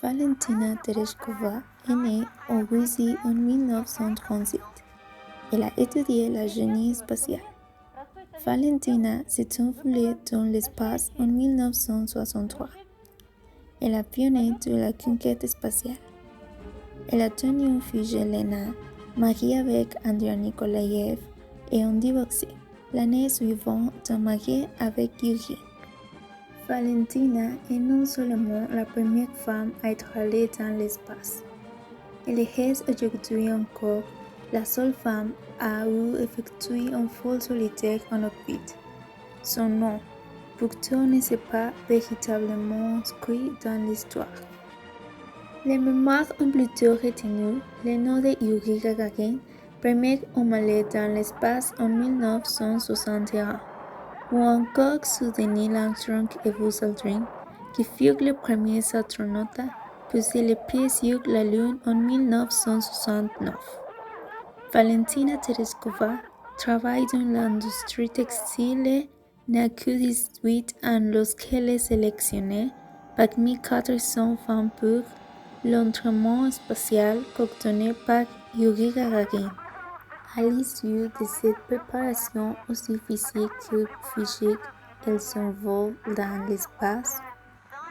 Valentina Tereshkova est née en Russie en 1938. Elle a étudié la génie spatiale. Valentina s'est envolée dans l'espace en 1963. Elle a pionnier de la conquête spatiale. Elle a tenu une fille Yelena, mariée avec Andrei Nikolaev, et ont divorcé. L'année suivante, mariée avec Yuri. Valentina est non seulement la première femme à être allée dans l'espace, elle est aujourd'hui encore la seule femme à avoir effectué un vol solitaire en orbite. Son nom, pourtant, ne s'est pas véritablement inscrit dans l'histoire. Les mémoires ont plutôt retenu le nom de Yuri Gagarin, premier homme allé dans l'espace en 1961. Ou encore ceux de Neil Armstrong et Buzz Aldrin, qui furent les premiers astronautes à poser les pieds sur la Lune en 1969. Valentina Tereshkova travaille dans l'industrie textile et n'a que 18 ans lorsqu'elle est sélectionnée parmi 400 femmes pour l'entraînement spatial coordonné par Yuri Gagarin. À l'issue de cette préparation aussi physique que psychique, elle s'envole dans l'espace.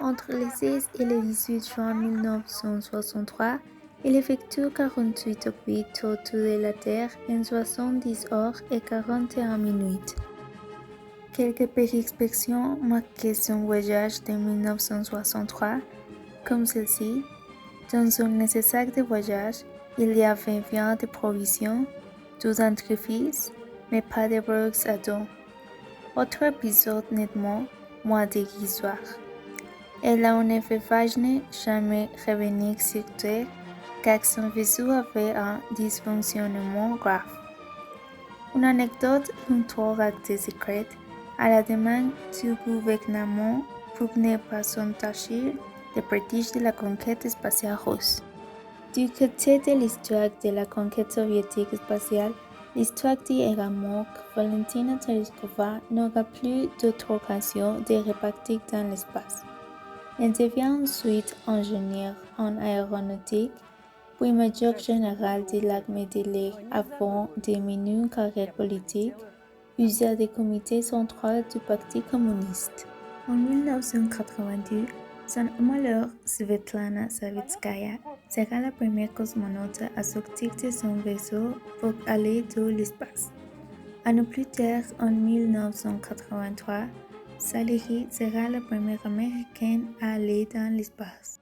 Entre le 16 et le 18 juin 1963, elle effectue 48 orbites autour de la Terre en 70 heures et 41 minutes. Quelques périspections marquaient son voyage de 1963, comme celle-ci. Dans son nécessaire de voyage, il y avait bien des provisions, 12 entreprises, mais pas de brocs à dos. Autre épisode nettement moins dérisoire. Elle a en effet failli jamais revenir sur Terre car son vaisseau avait un dysfonctionnement grave. Une anecdote un trop ractée secrète à la demande du gouvernement pour ne pas s'entacher des prestiges de la conquête spatiale russe. Du côté de l'histoire de la conquête soviétique spatiale, l'histoire dit également que Valentina Tereshkova n'aura plus d'autre occasion de repartir dans l'espace. Elle devient ensuite ingénieure en aéronautique, puis major général de l'armée de l'air avant de mener une carrière politique, usa des comités centraux du Parti communiste. En 1982, son homologue Svetlana Savitskaya sera la première cosmonaute à sortir de son vaisseau pour aller dans l'espace. Un an plus tard, en 1983, Salehi sera la première américaine à aller dans l'espace.